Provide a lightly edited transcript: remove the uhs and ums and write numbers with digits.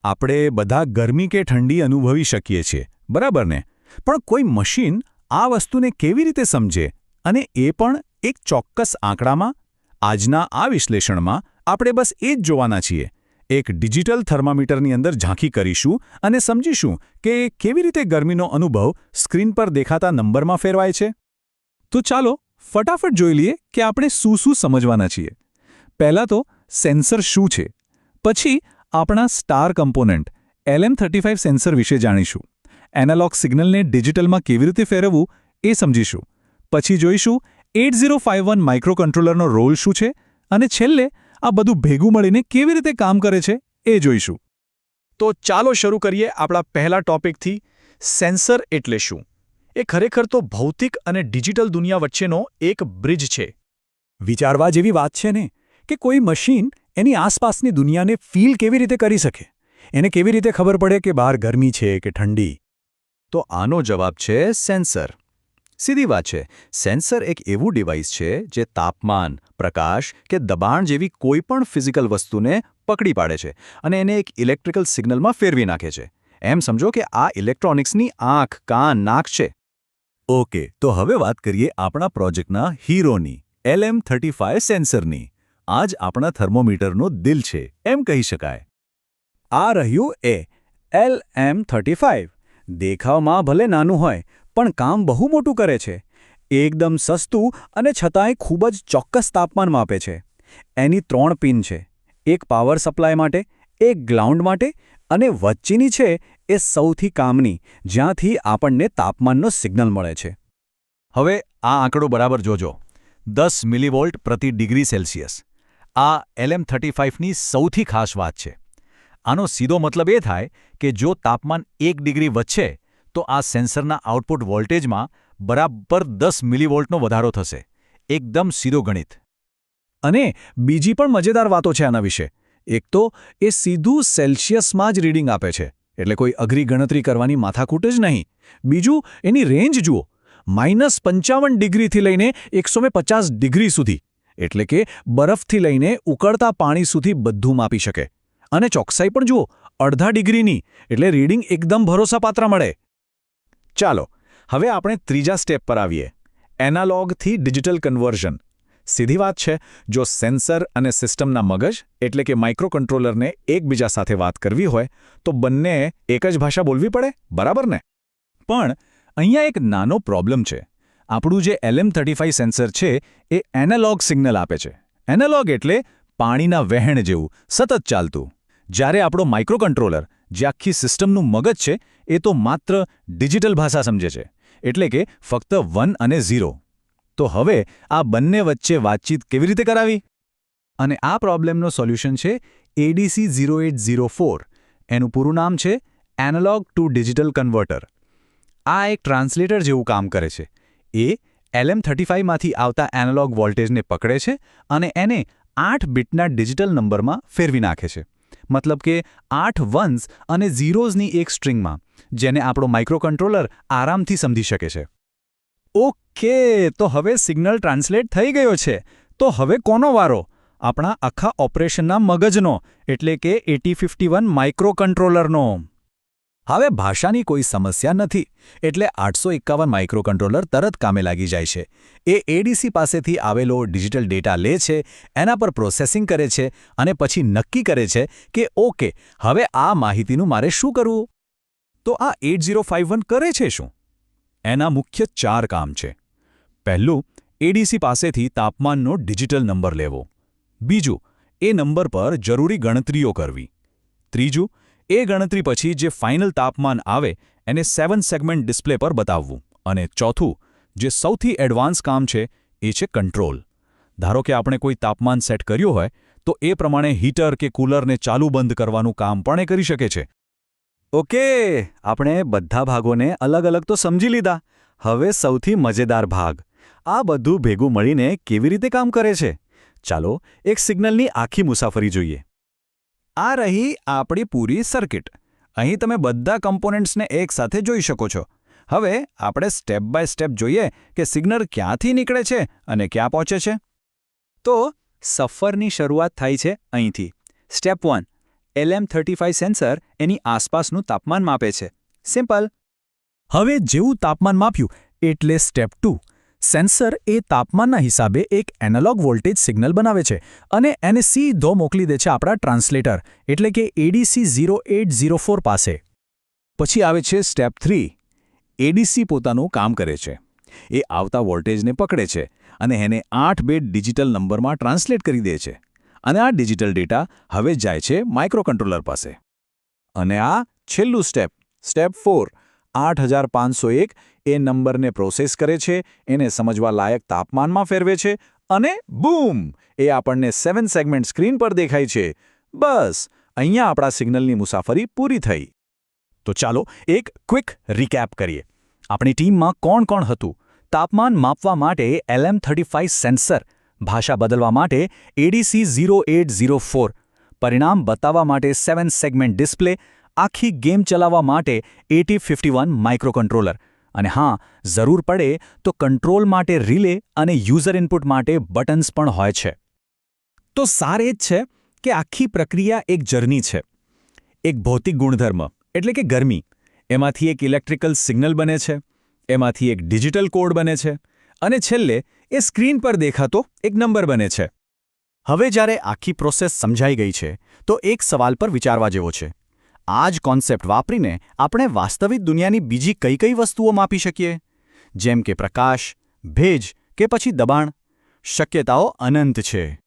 આપણે બધા ગરમી કે ઠંડી અનુભવી શકીએ છીએ, બરાબર ને? પણ કોઈ મશીન આ વસ્તુને કેવી રીતે સમજે, અને એ પણ એક ચોક્કસ આંકડામાં? આજના આ વિશ્લેષણમાં આપણે બસ એ જ જોવાના છીએ. એક ડિજિટલ થર્મામીટરની અંદર ઝાંખી કરીશું અને સમજીશું કે કેવી રીતે ગરમીનો અનુભવ સ્ક્રીન પર દેખાતા નંબરમાં ફેરવાય છે. તો ચાલો ફટાફટ જોઈ લઈએ કે આપણે શું સમજવાના છીએ. પહેલાં તો સેન્સર શું છે, પછી આપણા સ્ટાર કમ્પોનન્ટ LM35 સેન્સર વિશે જાણીશું. એનાલોગ સિગ્નલને ડિજિટલમાં કેવી રીતે ફેરવવું એ સમજીશું. પછી જોઈશું 8051 માઇક્રોકન્ટ્રોલરનો રોલ શું છે, અને છેલ્લે આ બધું ભેગું મળીને કેવી રીતે કામ કરે છે એ જોઈશું. તો ચાલો શરૂ કરીએ આપણા પહેલા ટોપિકથી. સેન્સર એટલે શું? એ ખરેખર તો ભૌતિક અને ડિજિટલ દુનિયા વચ્ચેનો એક બ્રિજ છે. વિચારવા જેવી વાત છે ને કે કોઈ મશીન એની આસપાસની દુનિયાને ફીલ કેવી રીતે કરી શકે? એને કેવી રીતે ખબર પડે કે બહાર ગરમી છે કે ઠંડી? તો આનો જવાબ છે સેન્સર. સીધી વાત છે, સેન્સર એક એવું ડિવાઇસ છે જે તાપમાન, પ્રકાશ કે દબાણ જેવી કોઈ પણ ફિઝિકલ વસ્તુને પકડી પાડે છે અને એને એક ઇલેક્ટ્રિકલ સિગ્નલમાં ફેરવી નાખે છે. એમ સમજો કે આ ઇલેક્ટ્રોનિક્સની આંખ, કાન, નાક છે. ઓકે, તો હવે વાત કરીએ આપણા પ્રોજેક્ટના હીરોની, LM35 સેન્સરની. આ જ આપણા થર્મોમીટરનો દિલ છે, એમ કહી શકાય. આ રહ્યું એ LM35. દેખાવમાં ભલે નાનું હોય, પણ કામ બહુ મોટું કરે છે. એકદમ સસ્તું અને છતાંય ખૂબ જ ચોક્કસ તાપમાન માપે છે. એની 3 પિન છે, એક પાવર સપ્લાય માટે, એક ગ્રાઉન્ડ માટે, અને વચ્ચેની છે એ સૌથી કામની, જ્યાંથી આપણને તાપમાનનો સિગ્નલ મળે છે. હવે આ આંકડો બરાબર જોજો. 10 મિલીવોલ્ટ પ્રતિ ડિગ્રી સેલ્સિયસ. આ LM35ની સૌથી ખાસ વાત છે. આનો સીધો મતલબ એ થાય કે જો તાપમાન 1 ડિગ્રી વધશે તો આ સેન્સરના આઉટપુટ વોલ્ટેજમાં બરાબર 10 મિલીવોલ્ટનો વધારો થશે. એકદમ સીધો ગણિત. અને બીજી પણ મજેદાર વાતો છે આના વિશે. એક તો એ સીધું સેલ્સિયસમાં જ રીડિંગ આપે છે, એટલે કોઈ અઘરી ગણતરી કરવાની માથાકૂટ જ નહીં. બીજું, એની રેન્જ જુઓ, -55 ડિગ્રીથી લઈને 150 ડિગ્રી સુધી. એટલે કે બરફથી લઈને ઉકળતા પાણી સુધી બધું માપી શકે. અને ચોકસાઈ પણ જુઓ, અડધા ડિગ્રીની, એટલે રીડિંગ એકદમ ભરોસાપાત્ર મળે. ચાલો હવે આપણે ત્રીજા સ્ટેપ પર આવીએ, એનાલોગથી ડિજિટલ કન્વર્ઝન. સીધી વાત છે, જો સેન્સર અને સિસ્ટમના મગજ એટલે કે માઇક્રોકન્ટ્રોલરને એકબીજા સાથે વાત કરવી હોય તો બંને એક જ ભાષા બોલવી પડે, બરાબર ને? પણ અહીંયા એક નાનો પ્રોબ્લેમ છે. આપણું જે LM35 સેન્સર છે એ એનાલોગ સિગ્નલ આપે છે. એનાલોગ એટલે પાણીના વહેણ જેવું, સતત ચાલતું. જ્યારે આપણો માઇક્રોકન્ટ્રોલર, જે આખી સિસ્ટમનું મગજ છે, એ તો માત્ર ડિજિટલ ભાષા સમજે છે, એટલે કે ફક્ત 1 અને 0. તો હવે આ બંને વચ્ચે વાતચીત કેવી રીતે કરાવી? અને આ પ્રોબ્લેમનો સોલ્યુશન છે ADC0804. એનું પૂરું નામ છે એનાલોગ ટુ ડિજિટલ કન્વર્ટર. આ એક ટ્રાન્સલેટર જેવું કામ કરે છે. એ LM35માંથી આવતા એનાલોગ વોલ્ટેજને પકડે છે અને એને 8 બીટના ડિજિટલ નંબરમાં ફેરવી નાખે છે. મતલબ કે 8 વન્સ અને ઝીરોઝની એક સ્ટ્રિંગમાં, જેને આપણો માઇક્રોકન્ટ્રોલર આરામથી સમજી શકે છે. ઓકે, તો હવે સિગ્નલ ટ્રાન્સલેટ થઈ ગયો છે. તો હવે કોનો વારો? આપણા આખા ઓપરેશનના મગજનો, એટલે કે 8051 માઇક્રોકન્ટ્રોલરનો. હવે ભાષાની કોઈ સમસ્યા નથી, એટલે 851 માઇક્રોકન્ટ્રોલર તરત કામે લાગી જાય છે. એ ADC પાસેથી આવેલો ડિજિટલ ડેટા લે છે, એના પર પ્રોસેસિંગ કરે છે અને પછી નક્કી કરે છે કે ઓકે, હવે આ માહિતીનું મારે શું કરવું? તો આ 8051 કરે છે શું? એના મુખ્ય 4 કામ છે. પહેલું, ADC પાસેથી તાપમાનનો ડિજિટલ નંબર લેવો. બીજું, એ નંબર પર જરૂરી ગણતરીઓ કરવી. ત્રીજું, એ ગણતરી પછી જે ફાઇનલ તાપમાન આવે એને 7 સેગમેન્ટ ડિસ્પ્લે પર બતાવવું. અને ચોથું, જે સૌથી એડવાન્સ કામ છે, એ છે કંટ્રોલ. ધારો કે આપણે કોઈ તાપમાન સેટ કર્યું હોય તો એ પ્રમાણે હીટર કે કૂલરને ચાલુ બંધ કરવાનું કામ પણ એ કરી શકે છે. ઓકે, આપણે બધા ભાગોને અલગ અલગ તો સમજી લીધા. હવે સૌથી મજેદાર ભાગ, આ બધું ભેગું મળીને કેવી રીતે કામ કરે છે? ચાલો એક સિગ્નલની આખી મુસાફરી જોઈએ. આ રહી આપણી પૂરી સર્કિટ. અહીં તમે બધા કમ્પોનન્ટ્સને એકસાથે જોઈ શકો છો. હવે આપણે સ્ટેપ બાય સ્ટેપ જોઈએ કે સિગ્નલ ક્યાંથી નીકળે છે અને ક્યાં પહોંચે છે. તો સફરની શરૂઆત થાય છે અહીંથી. સ્ટેપ 1, LM35 સેન્સર એની આસપાસનું તાપમાન માપે છે. સિમ્પલ. હવે જેવું તાપમાન માપ્યું એટલે સ્ટેપ 2. સેન્સર એ તાપમાનના હિસાબે એક એનાલોગ વોલ્ટેજ સિગ્નલ બનાવે છે અને એને સીધો મોકલી દે છે આપણા ટ્રાન્સલેટર એટલે કે ADC 0804 પાસે. પછી આવે છે સ્ટેપ 3. એડીસી પોતાનું કામ કરે છે. એ આવતા વોલ્ટેજને પકડે છે અને એને 8 બીટ ડિજિટલ નંબરમાં ટ્રાન્સલેટ કરી દે છે. અને આ ડિજિટલ ડેટા હવે જાય છે માઇક્રોકન્ટ્રોલર પાસે. અને આ છેલ્લું સ્ટેપ, સ્ટેપ 4, 8501 એ નંબરને પ્રોસેસ કરે છે, એને સમજવા લાયક તાપમાનમાં ફેરવે છે અને બૂમ! એ આપણને 7 સેગમેન્ટ સ્ક્રીન પર દેખાય છે. બસ, અહીંયા આપણા સિગ્નલની મુસાફરી પૂરી થઈ. તો ચાલો એક ક્વિક રિકેપ કરીએ. આપણી ટીમમાં કોણ કોણ હતું? તાપમાન માપવા માટે LM35 સેન્સર, ભાષા બદલવા માટે ADC 0804, પરિણામ બતાવવા માટે 7 સેગમેન્ટ ડિસ્પ્લે, આખી ગેમ ચલાવવા માટે 8051 માઇક્રોકન્ટ્રોલર અને હા, જરૂર પડે તો કંટ્રોલ માટે રિલે અને યુઝર ઇનપુટ માટે બટન્સ પણ હોય છે. તો સાર એ જ છે કે આખી પ્રક્રિયા એક જર્ની છે. એક ભૌતિક ગુણધર્મ એટલે કે ગરમી, એમાંથી એક ઇલેક્ટ્રિકલ સિગ્નલ બને છે, એમાંથી એક ડિજિટલ કોડ બને છે અને છેલ્લે એ સ્ક્રીન પર દેખાતો એક નંબર બને છે. હવે જ્યારે આખી પ્રોસેસ સમજાઈ ગઈ છે તો એક સવાલ પર વિચારવા જેવો છે. આ જ કોન્સેપ્ટ વાપરીને આપણે વાસ્તવિક દુનિયાની બીજી કઈ કઈ વસ્તુઓ માપી શકીએ? જેમ કે પ્રકાશ, ભેજ કે પછી દબાણ? શક્યતાઓ અનંત છે.